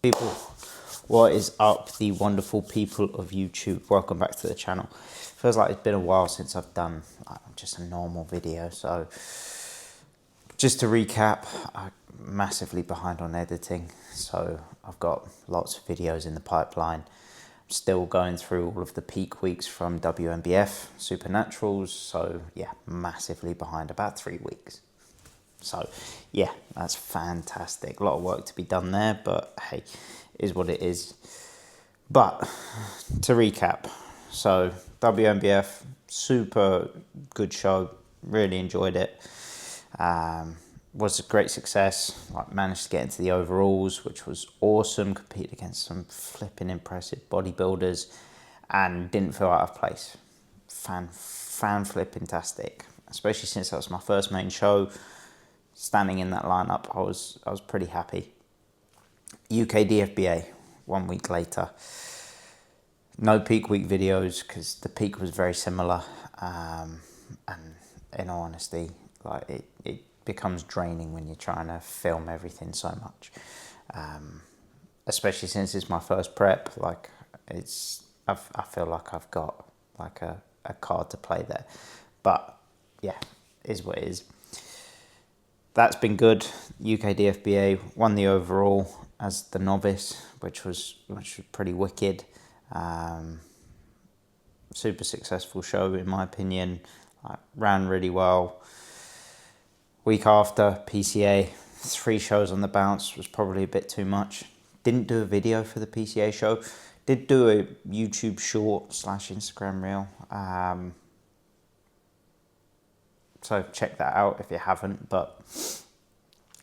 People, what is up, the wonderful people of YouTube? Welcome back to the channel. Feels like it's been a while since I've done just a normal video, so just to recap, I'm massively behind on editing, so I've got lots of videos in the pipeline. I'm still going through all of the peak weeks from WNBF Supernaturals, so yeah, massively behind, about 3 weeks. So yeah, that's fantastic. A lot of work to be done there, but hey, it is what it is. But to recap, so WNBF, super good show, really enjoyed it. Was a great success, managed to get into the overalls, which was awesome, competed against some flipping impressive bodybuilders and didn't feel out of place. Fan flipping-tastic, especially since that was my first main show. Standing in that lineup, I was pretty happy. UK DFBA, 1 week later. No peak week videos because the peak was very similar. And in all honesty, it becomes draining when you're trying to film everything so much. Especially since it's my first prep, I feel like I've got a card to play there. But yeah, it is what it is. That's been good. UK DFBA won the overall as the novice, which was pretty wicked. Super successful show in my opinion. Ran really well. Week after, PCA, 3 shows on the bounce was probably a bit too much. Didn't do a video for the PCA show. Did do a YouTube short / Instagram reel. So check that out if you haven't. But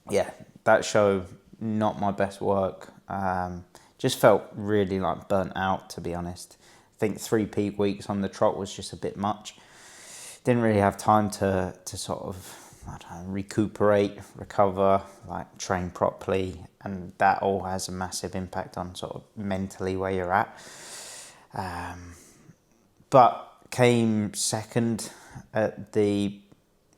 yeah, that show, not my best work. Just felt really burnt out, to be honest. I think 3 peak weeks on the trot was just a bit much. Didn't really have time to sort of, recuperate, recover, train properly. And that all has a massive impact on sort of mentally where you're at. But came second at the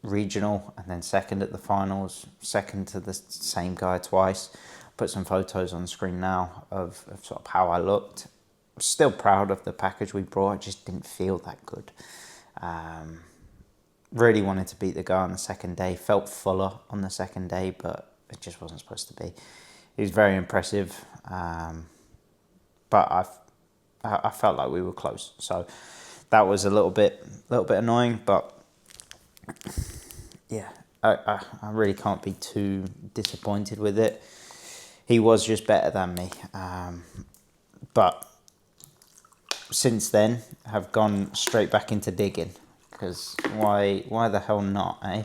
regional and then second at the finals, second to the same guy twice. Put some photos on the screen now of sort of how I looked. Still proud of the package we brought, I just didn't feel that good. Really wanted to beat the guy on the second day, felt fuller on the second day, but it just wasn't supposed to be. He was very impressive, but I felt like we were close, so that was a little bit annoying, but yeah, I really can't be too disappointed with it. He was just better than me. But since then, have gone straight back into digging. Because why the hell not, eh?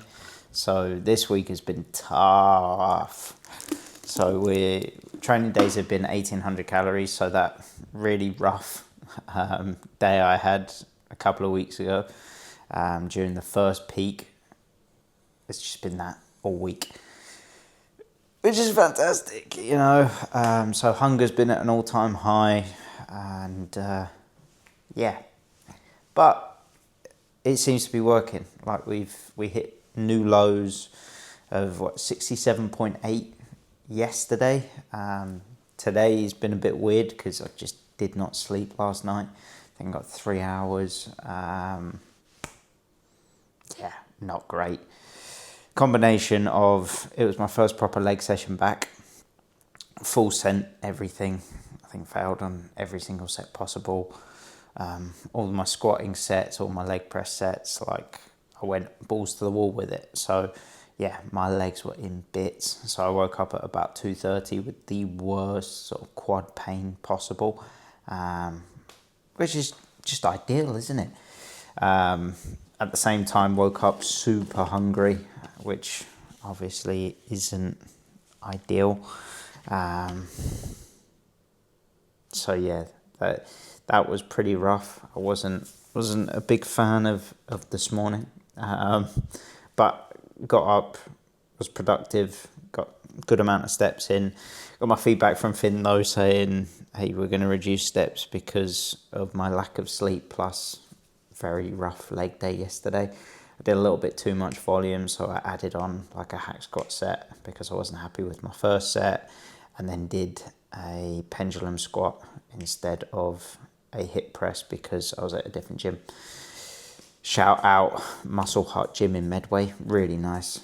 So this week has been tough. So training days have been 1,800 calories. So that really rough day I had a couple of weeks ago during the first peak. It's just been that all week, which is fantastic, So hunger's been at an all-time high, and yeah, but it seems to be working. We hit new lows of 67.8 yesterday. Today has been a bit weird because I just did not sleep last night. I think I got 3 hours. Yeah, not great. Combination of, it was my first proper leg session back, full sent everything. I think failed on every single set possible. All my squatting sets, all my leg press sets, I went balls to the wall with it. So yeah, my legs were in bits. So I woke up at about 2:30 with the worst sort of quad pain possible, which is just ideal, isn't it? At the same time, woke up super hungry, which obviously isn't ideal. So yeah, that was pretty rough. I wasn't a big fan of this morning, but got up, was productive, got a good amount of steps in. Got my feedback from Finn though, saying, hey, we're going to reduce steps because of my lack of sleep plus very rough leg day yesterday. I did a little bit too much volume, so I added on a hack squat set because I wasn't happy with my first set, and then did a pendulum squat instead of a hip press because I was at a different gym. Shout out Muscle Heart Gym in Medway, really nice.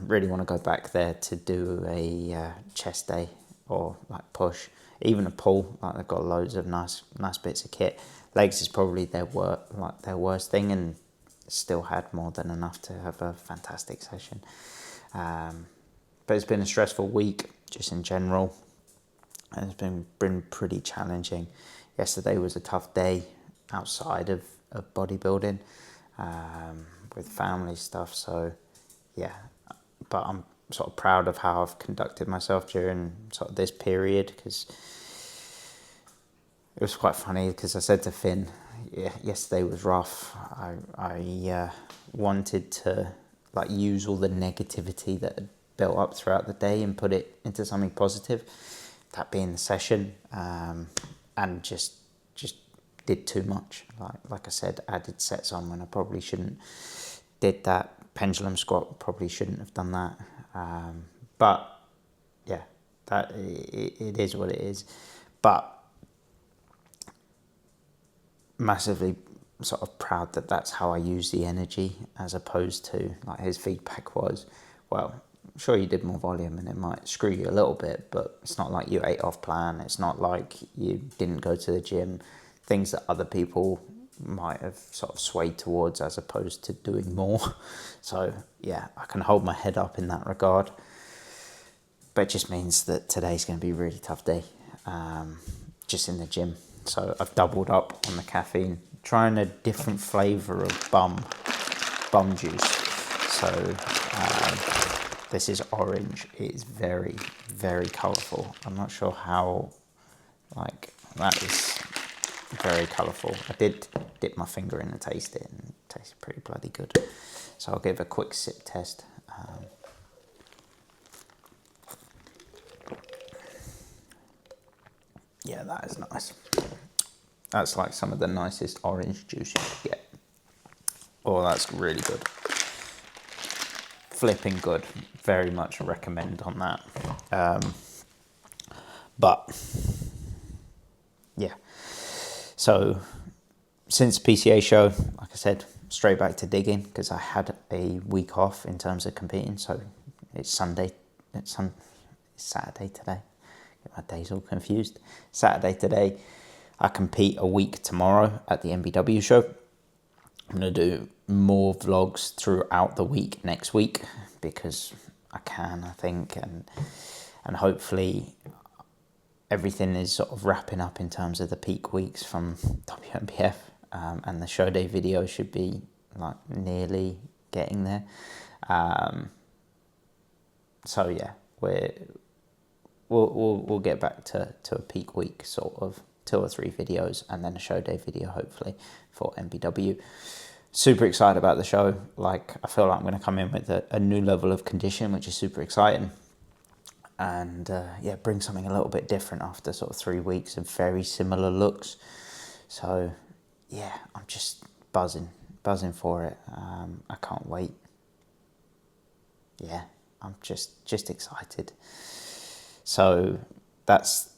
Really want to go back there to do a chest day or like push, even a pull. Like they've got loads of nice bits of kit. Legs is probably their worst thing, and still had more than enough to have a fantastic session. But it's been a stressful week just in general, and it's been pretty challenging. Yesterday was a tough day outside of bodybuilding, with family stuff, so yeah, but I'm sort of proud of how I've conducted myself during sort of this period, because it was quite funny, because I said to Finn, yeah, yesterday was rough. I wanted to like use all the negativity that had built up throughout the day and put it into something positive, that being the session, and just did too much. Like I said, added sets on when I probably shouldn't. Did that pendulum squat, probably shouldn't have done that. But yeah, that it is what it is. But massively sort of proud that that's how I use the energy, as opposed to like his feedback was, well, sure you did more volume and it might screw you a little bit, but it's not like you ate off plan. It's not like you didn't go to the gym. Things that other people might have sort of swayed towards, as opposed to doing more. So yeah, I can hold my head up in that regard. But it just means that today's going to be a really tough day, just in the gym. So I've doubled up on the caffeine, trying a different flavour of bum juice. So this is orange. It is very, very colourful. I'm not sure how, like, that is very colourful. I did dip my finger in and taste it, and it tasted pretty bloody good. So I'll give a quick sip test. Yeah, that is nice. That's like some of the nicest orange juice you could get. Oh, that's really good. Flipping good. Very much recommend on that. But yeah. So since PCA show, like I said, straight back to digging, because I had a week off in terms of competing. So it's Sunday. It's Saturday today. Get my days all confused. Saturday today. I compete a week tomorrow at the NBW show. I'm going to do more vlogs throughout the week next week, because I can, I think, and hopefully everything is sort of wrapping up in terms of the peak weeks from WMBF, and the show day video should be like nearly getting there. So yeah, we'll get back to a peak week, sort of 2 or 3 videos, and then a show day video hopefully for NBW. Super excited about the show. Like, I feel like I'm going to come in with a new level of condition, which is super exciting, and yeah, bring something a little bit different after sort of 3 weeks of very similar looks. So yeah, I'm just buzzing for it. I can't wait. Yeah, I'm just excited. So that's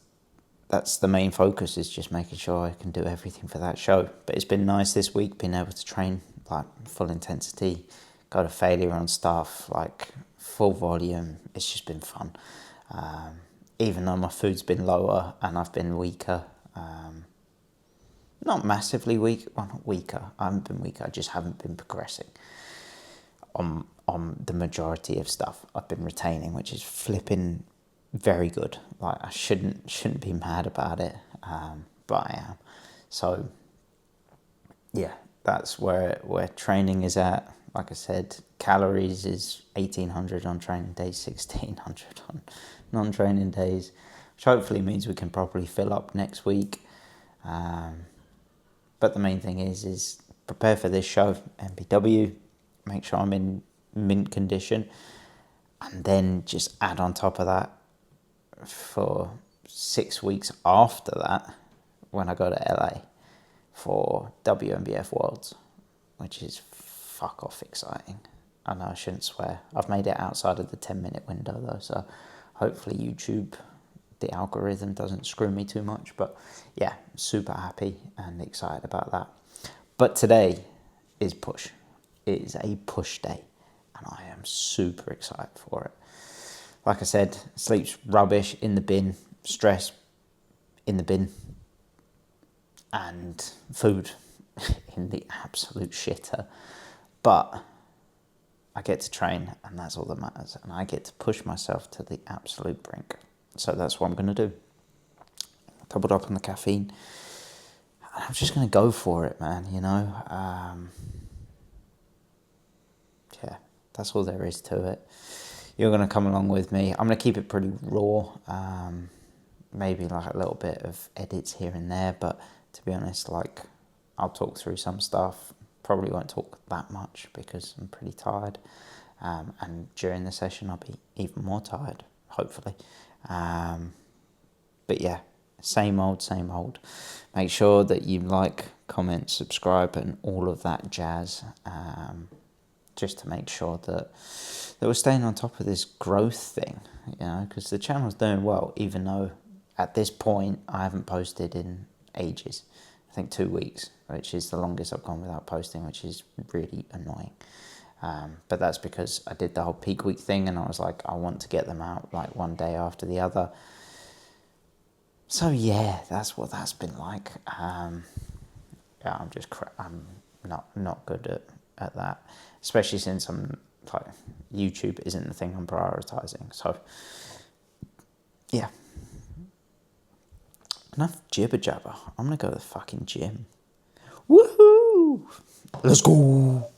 the main focus, is just making sure I can do everything for that show. But it's been nice this week being able to train like full intensity, go to failure on stuff, like full volume. It's just been fun. Even though my food's been lower and I've been weaker, not massively weak, well, not weaker, I haven't been weaker, I just haven't been progressing on the majority of stuff I've been retaining, which is flipping very good. Like, I shouldn't be mad about it, but I am. So yeah, that's where training is at. Like I said, calories is 1,800 on training days, 1,600 on non-training days, which hopefully means we can properly fill up next week. But the main thing is prepare for this show, NBW, make sure I'm in mint condition, and then just add on top of that for 6 weeks after that, when I go to LA for WMBF Worlds, which is fuck off exciting. I know I shouldn't swear. I've made it outside of the 10-minute window though, so hopefully YouTube the algorithm doesn't screw me too much. But yeah, super happy and excited about that. But today is push. It is a push day, and I am super excited for it. Like I said, sleep's rubbish, in the bin, stress in the bin, and food in the absolute shitter. But I get to train, and that's all that matters. And I get to push myself to the absolute brink. So that's what I'm going to do. Doubled up on the caffeine. And I'm just going to go for it, man, you know. Yeah, that's all there is to it. You're going to come along with me. I'm going to keep it pretty raw. Maybe like a little bit of edits here and there. But to be honest, like, I'll talk through some stuff. Probably won't talk that much because I'm pretty tired. And during the session, I'll be even more tired, hopefully. But yeah, same old, same old. Make sure that you like, comment, subscribe, and all of that jazz. Just to make sure that we're staying on top of this growth thing, you know, because the channel's doing well, even though at this point I haven't posted in ages. I think 2 weeks, which is the longest I've gone without posting, which is really annoying. But that's because I did the whole peak week thing, and I was like, I want to get them out like one day after the other. So yeah, that's what that's been like. Yeah, I'm not good at that, especially since I'm like, YouTube isn't the thing I'm prioritizing. So yeah, enough jibber jabber. I'm gonna go to the fucking gym. Woohoo! Let's go.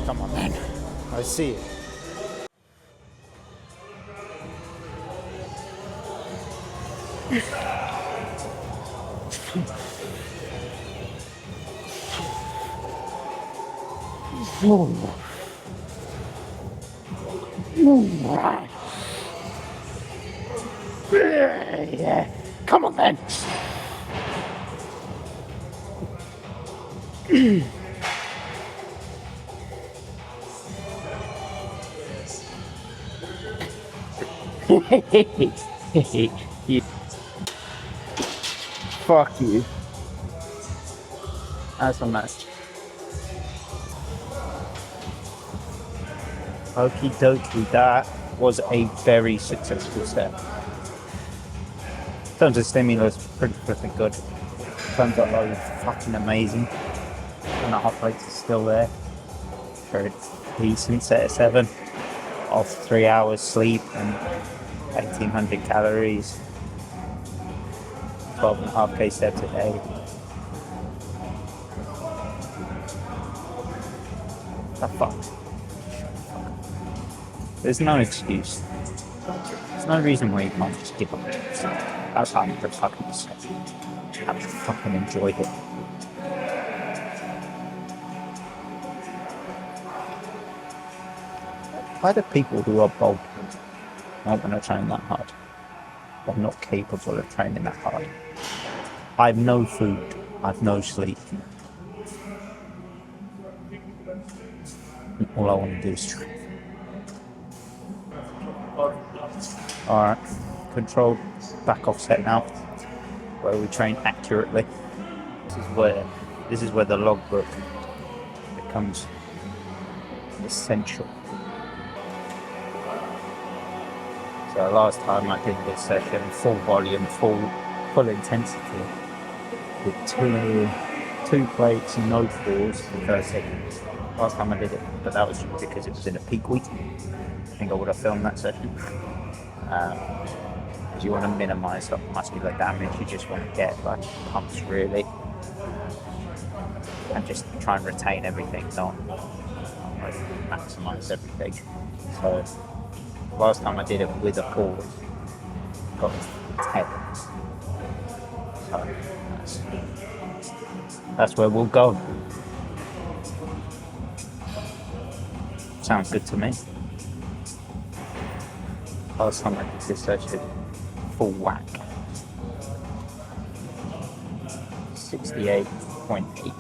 Come on, man. I see it. Yeah. Come on, man. Fuck you. That's a mess. Okie dokie, that was a very successful step. In terms of stimulus, pretty good. In terms of load, fucking amazing. And the heart rate is still there. For a decent set of 7. Off 3 hours sleep and 1800 calories. 12.5k steps a day. The fuck? There's no excuse. There's no reason why you can't just give up. That's how I'm fucking sick. I've fucking enjoyed it. Why do people who are bulky not going to train that hard? Or not capable of training that hard? I have no food. I have no sleep. And all I want to do is train. Alright, control back offset now. where we train accurately. This is where the logbook becomes essential. So last time I did this session, full volume, full intensity, with two plates and no pause for 30 seconds. Last time I did it, but that was because it was in a peak week. I think I would have filmed that session. Because you want to minimise the muscular damage, you just want to get like pumps really, and just try and retain everything, not like maximise everything. So last time I did it with a pause, got 10. So that's where we'll go. Sounds good to me. Last time I did this session, full whack, 68.8.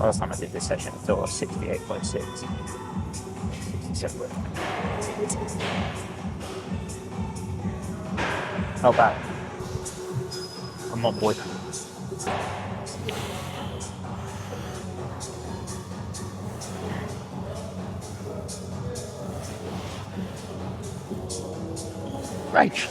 Last time I did this session, I thought I was 68.6. 67. Not bad. I'm on board. Right.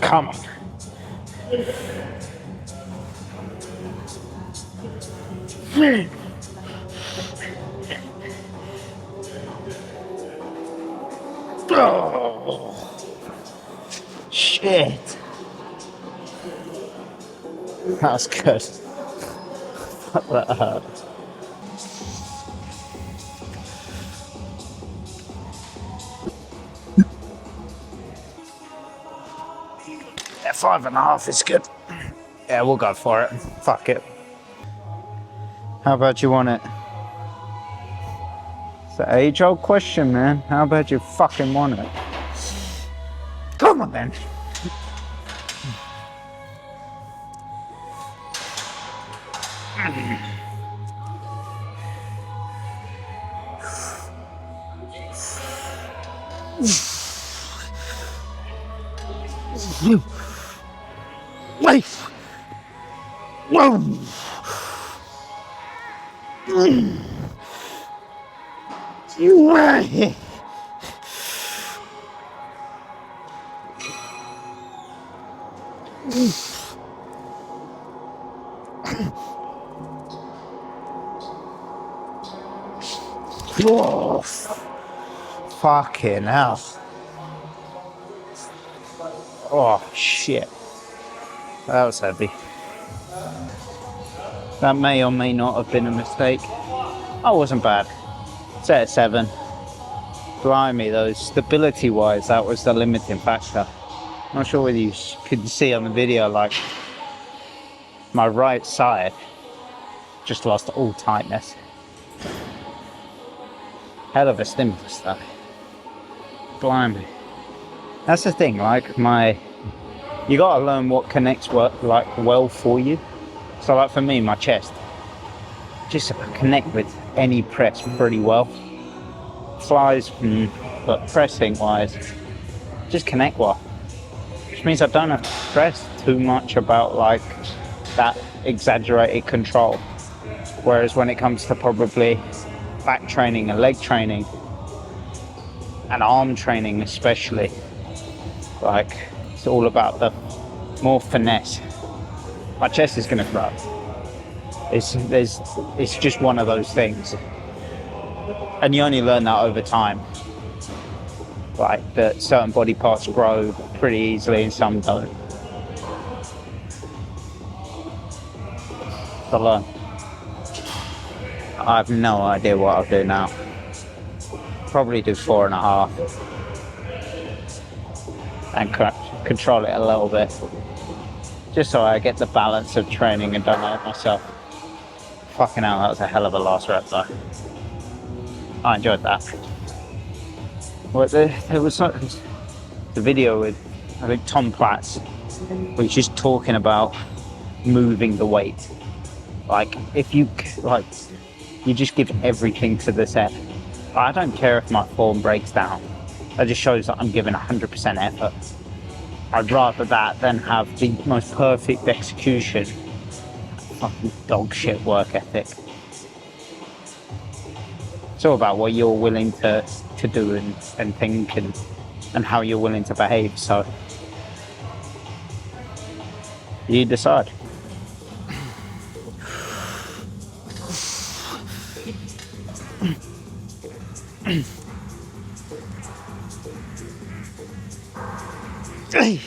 Come on. Oh, shit. That's good. That hurt. Yeah, 5.5 is good. Yeah, we'll go for it. Fuck it. How bad you want it? It's an age-old question, man. How bad you fucking want it? Come on, then. Wait. Whoa. Whoa. Fucking hell. Oh shit. That was heavy. That may or may not have been a mistake. Oh, wasn't bad. Set at 7. Blimey though, stability wise, that was the limiting factor. Not sure whether you could see on the video, like my right side just lost all tightness. Hell of a stimulus though. Blimey. That's the thing, like you gotta learn what connects well for you. So like for me, my chest, just connect with any press pretty well. Flies, but pressing wise, just connect well. Which means I don't have to stress too much about like that exaggerated control. Whereas when it comes to probably back training and leg training and arm training especially, like it's all about the more finesse. My chest is gonna grow. It's just one of those things. And you only learn that over time. Like that certain body parts grow pretty easily and some don't. So learn. I have no idea what I'll do now. Probably do 4.5 and control it a little bit. just so I get the balance of training and don't hurt myself. Fucking hell, that was a hell of a last rep though. I enjoyed that. Well, there was the video with, I think, Tom Platz, where he's just talking about moving the weight. Like, if you, like, you just give everything to the set. I don't care if my form breaks down. That just shows that I'm giving 100% effort. I'd rather that than have the most perfect execution, fucking dog shit work ethic. It's all about what you're willing to do and think and how you're willing to behave. So you decide. Okay.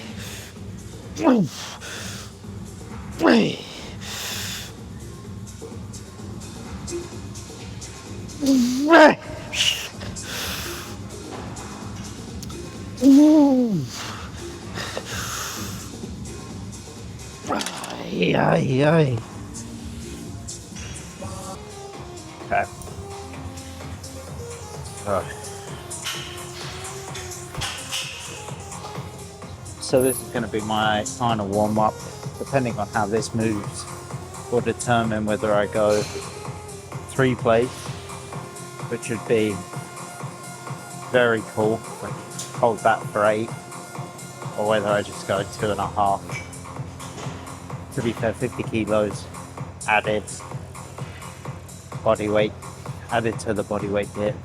So this is going to be my final warm-up. Depending on how this moves will determine whether I go 3 plates, which would be very cool, hold that for 8, or whether I just go 2.5. To be fair, 50 kilos added body weight, added to the body weight dip.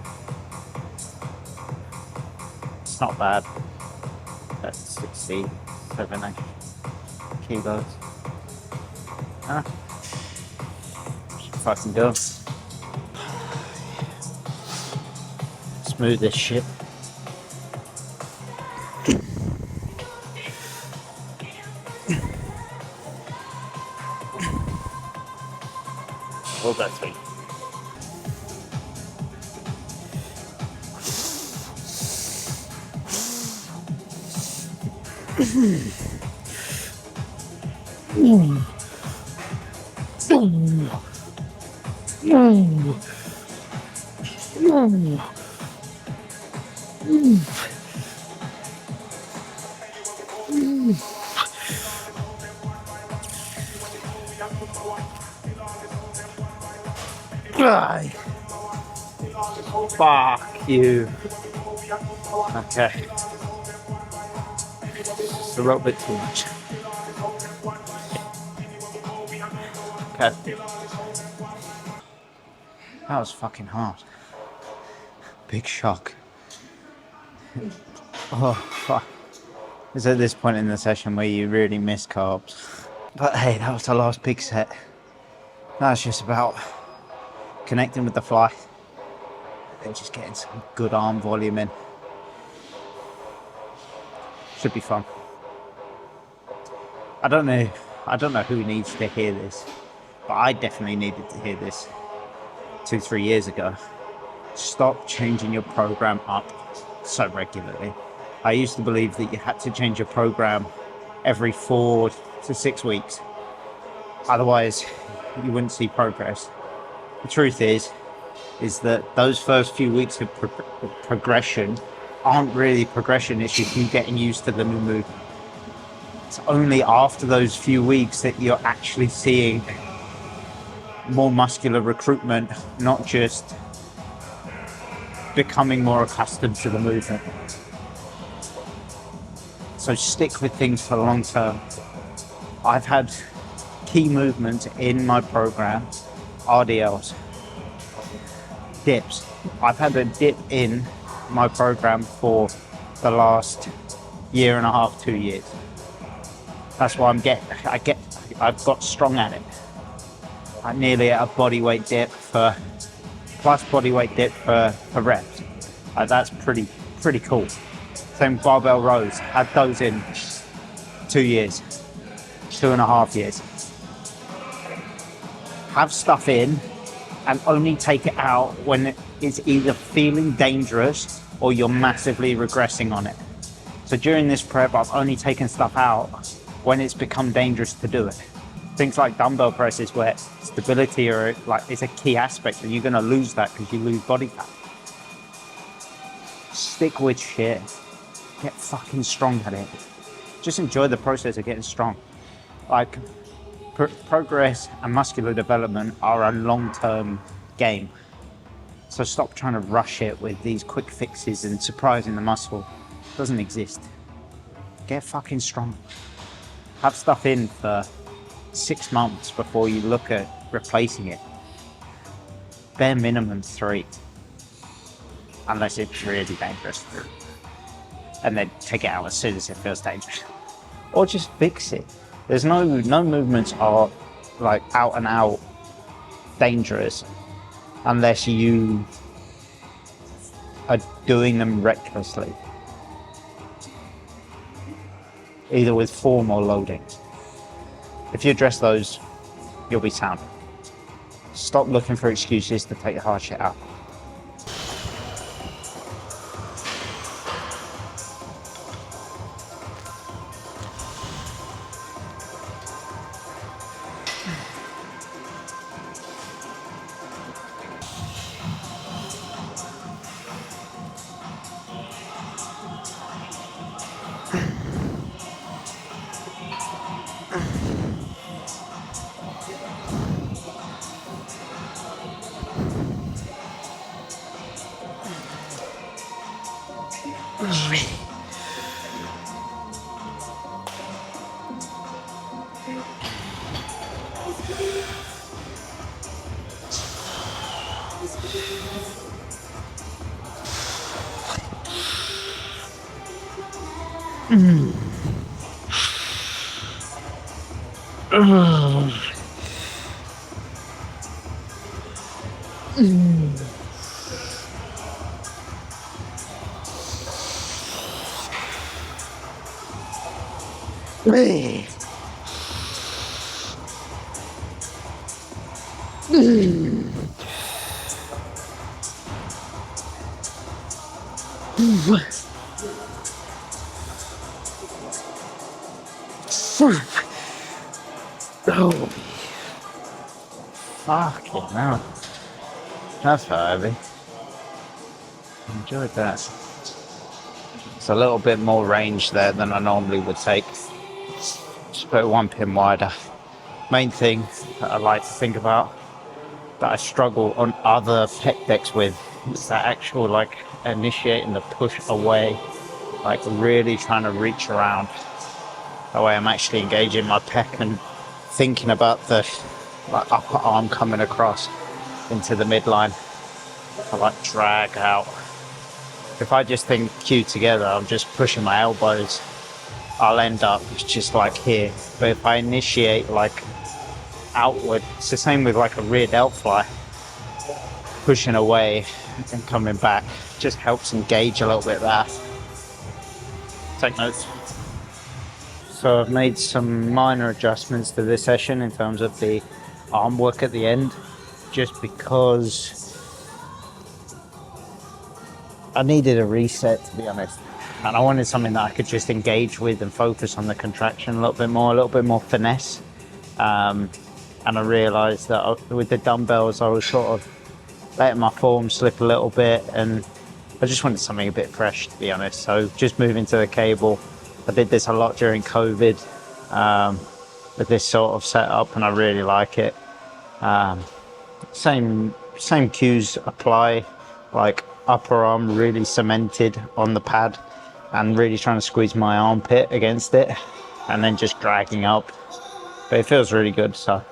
It's not bad. That's 67 kilos. Fucking go. Smooth this shit. All that sweet. Fuck you. Okay. It's a little bit too much. Okay. That was fucking hard. Big shock. Oh, fuck. It's at this point in the session where you really miss carbs. But hey, that was the last big set. That was just about connecting with the fly and just getting some good arm volume in. Should be fun. I don't know who needs to hear this, but I definitely needed to hear this 2-3 years ago. Stop changing your program up so regularly. I used to believe that you had to change your program every 4 to 6 weeks. Otherwise, you wouldn't see progress. The truth is that those first few weeks of progression aren't really progression, it's just you getting used to the new move. It's only after those few weeks that you're actually seeing more muscular recruitment, not just becoming more accustomed to the movement. So stick with things for the long term. I've had key movements in my program, RDLs, dips. I've had a dip in my program for the last 1.5 to 2 years. That's why I've got strong at it. I'm nearly at a body weight dip plus body weight dip for reps. That's pretty cool. Same barbell rows, had those in 2 years, 2.5 years. Have stuff in and only take it out when it's either feeling dangerous or you're massively regressing on it. So during this prep, I've only taken stuff out when it's become dangerous to do it. Things like dumbbell presses where stability or like is a key aspect, and you're going to lose that because you lose body fat. Stick with shit. Get fucking strong at it. Just enjoy the process of getting strong. Like progress and muscular development are a long-term game. So stop trying to rush it with these quick fixes and surprising the muscle. It doesn't exist. Get fucking strong. Have stuff in for 6 months before you look at replacing it. Bare minimum 3. Unless it's really dangerous. And then take it out as soon as it feels dangerous. Or just fix it. There's no movements are like out and out dangerous unless you are doing them recklessly. Either with form or loading. If you address those, you'll be sound. Stop looking for excuses to take the hard shit out. Oh, fucking hell. That's heavy. Enjoyed that. It's a little bit more range there than I normally would take. Just put it 1 pin wider. Main thing that I like to think about that I struggle on other pec decks with is that actual like initiating the push away, like really trying to reach around. That way I'm actually engaging my pec and thinking about the like upper arm coming across into the midline. I like drag out. If I just think Q together, I'm just pushing my elbows, I'll end up just like here. But if I initiate like outward, it's the same with like a rear delt fly, pushing away and coming back, just helps engage a little bit there. Take notes. So I've made some minor adjustments to this session in terms of the arm work at the end, just because I needed a reset, to be honest. And I wanted something that I could just engage with and focus on the contraction a little bit more finesse. And I realised that with the dumbbells, I was sort of letting my form slip a little bit, and I just wanted something a bit fresh, to be honest. So just moving to the cable. I did this a lot during COVID with this sort of setup, and I really like it. Same cues apply, like upper arm really cemented on the pad and really trying to squeeze my armpit against it and then just dragging up. But it feels really good, so.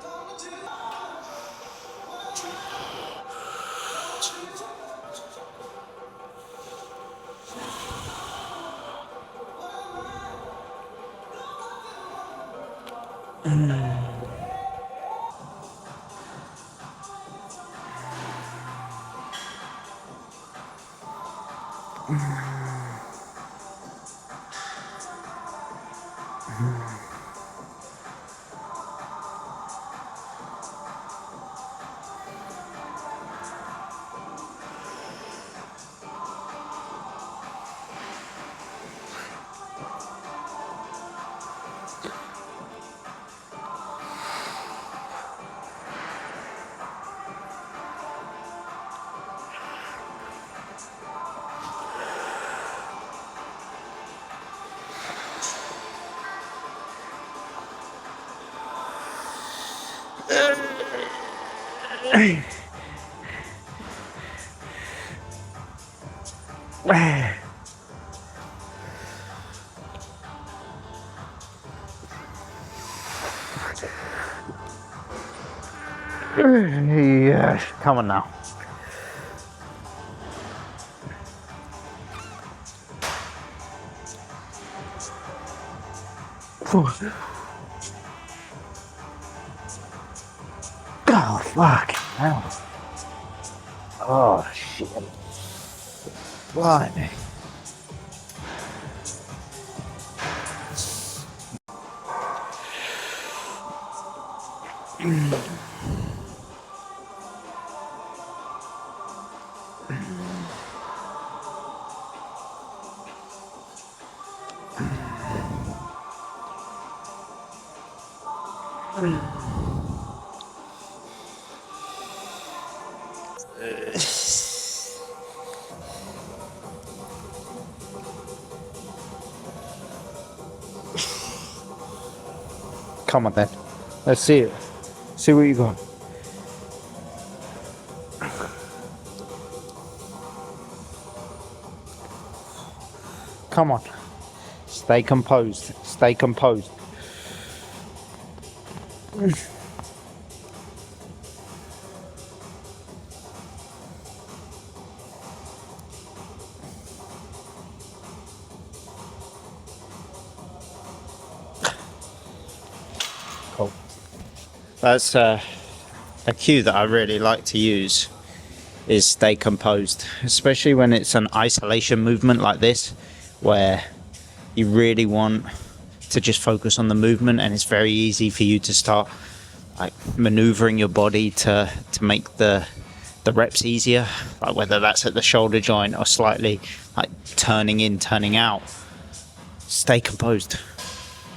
Yes, come on now. Oh, fuck. Hell. Oh, shit. Blimey. Come on then. Let's see it. See what you got. Come on. Stay composed. Stay composed. Cool. That's a cue that I really like to use, is stay composed, especially when it's an isolation movement like this, where you really want to just focus on the movement, and it's very easy for you to start like maneuvering your body to make the reps easier, like whether that's at the shoulder joint or slightly like turning in, turning out. Stay composed.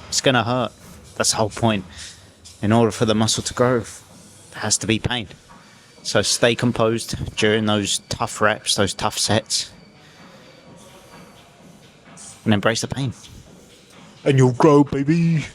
It's gonna hurt. That's the whole point. In order for the muscle to grow, there has to be pain. So stay composed during those tough reps, those tough sets, and embrace the pain. And you'll grow, baby.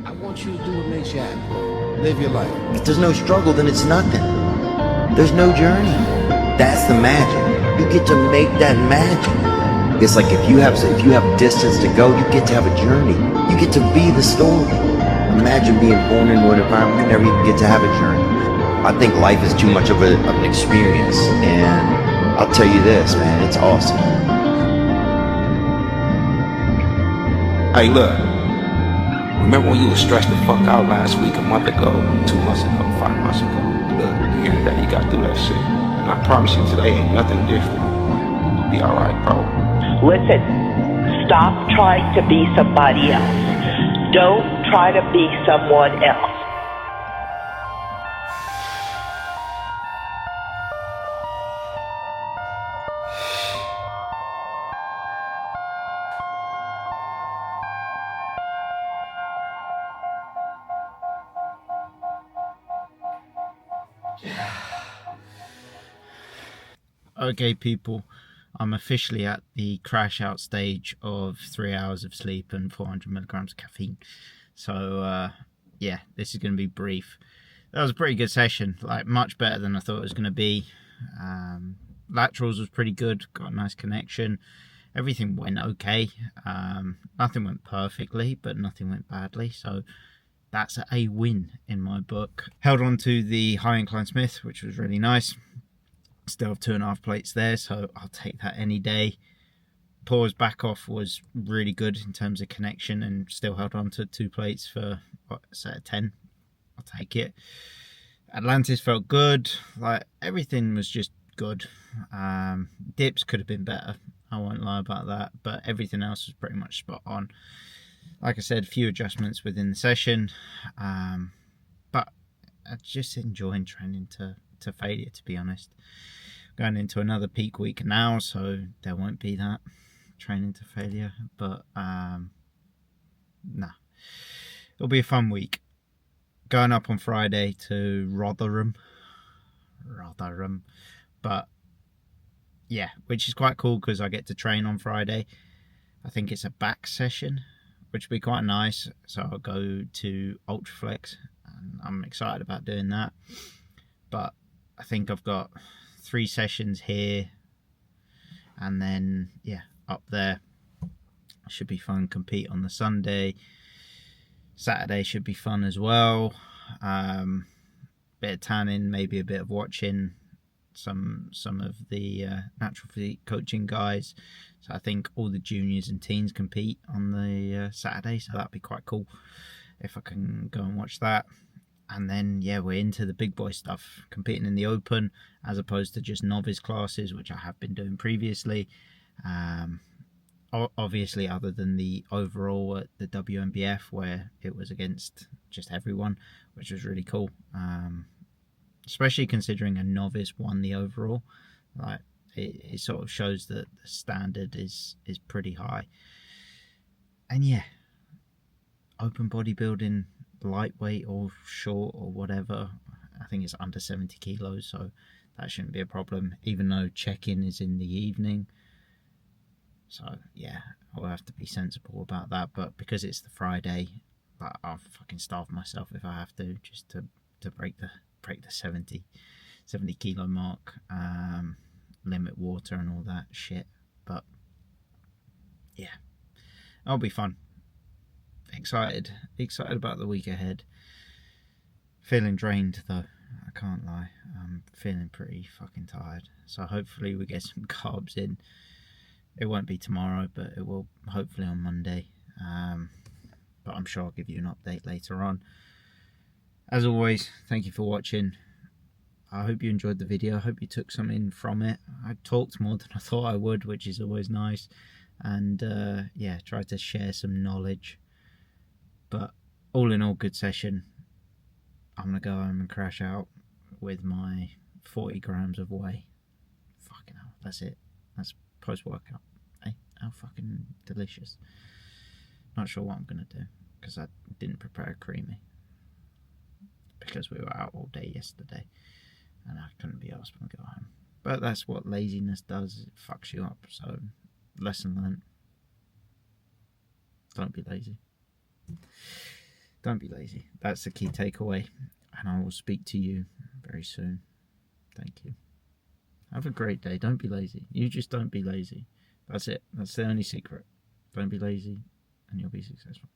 I want you to do what makes you happy. Live your life. If there's no struggle, then it's nothing. There's no journey. That's the magic. You get to make that magic. It's like if you have distance to go, you get to have a journey. You get to be the story. Imagine being born into an environment you never even get to have a journey. I think life is too much of an experience, and I'll tell you this, man, it's awesome. Hey, look. Remember when you was stressed the fuck out last week, a month ago, 2 months ago, 5 months ago? Look, here and there, you got through that shit. And I promise you, today ain't nothing different. You'll be alright, bro. Listen, stop trying to be somebody else. Don't try to be someone else. Okay, people, I'm officially at the crash out stage of 3 hours of sleep and 400 milligrams of caffeine. So, yeah, this is going to be brief. That was a pretty good session, like much better than I thought it was going to be. Laterals was pretty good, got a nice connection. Everything went okay. Nothing went perfectly, but nothing went badly. So that's a win in my book. Held on to the high incline Smith, which was really nice. Still have 2.5 plates there, so I'll take that any day. Pause back off was really good in terms of connection, and still held on to 2 plates for what, set of 10. I'll take it. Atlantis felt good. Like, everything was just good. Dips could have been better, I won't lie about that, but everything else was pretty much spot on. Like I said, a few adjustments within the session, but I'm just enjoying training to failure, to be honest. Going into another peak week now, so there won't be that training to failure, but nah, it'll be a fun week. Going up on Friday to Rotherham, but yeah, which is quite cool because I get to train on Friday. I think it's a back session, which will be quite nice, so I'll go to Ultraflex, and I'm excited about doing that. But I think I've got 3 sessions here, and then yeah, up there. Should be fun. Compete on the Sunday. Saturday should be fun as well. Bit of tanning, maybe a bit of watching some of the natural physique coaching guys. So I think all the juniors and teens compete on the Saturday, so that'd be quite cool if I can go and watch that. And then yeah, we're into the big boy stuff, competing in the open as opposed to just novice classes, which I have been doing previously. Obviously, other than the overall at the WNBF, where it was against just everyone, which was really cool. Especially considering a novice won the overall. Like, it sort of shows that the standard is pretty high. And yeah, open bodybuilding, lightweight or short or whatever, I think it's under 70 kilos, so that shouldn't be a problem, even though check-in is in the evening. So yeah, I'll have to be sensible about that, but because it's the Friday, I'll fucking starve myself if I have to, just to break the 70 kilo mark, limit water and all that shit. But yeah, it'll be fun. Excited about the week ahead. Feeling drained though, I can't lie. I'm feeling pretty fucking tired, so hopefully we get some carbs in. It won't be tomorrow, but it will hopefully on Monday. But I'm sure I'll give you an update later on. As always, thank you for watching. I hope you enjoyed the video. I hope you took something from it. I talked more than I thought I would, which is always nice. And yeah, tried to share some knowledge. But all in all, good session. I'm going to go home and crash out with my 40 grams of whey. Fucking hell, that's it. That's post-workout. Hey, how fucking delicious. Not sure what I'm going to do, because I didn't prepare a creamy. Because we were out all day yesterday, and I couldn't be asked when I go home. But that's what laziness does. It fucks you up. So, lesson learned. Don't be lazy. Don't be lazy. That's the key takeaway. And I will speak to you very soon. Thank you. Have a great day. Don't be lazy. You just don't be lazy. That's it. That's the only secret. Don't be lazy and you'll be successful.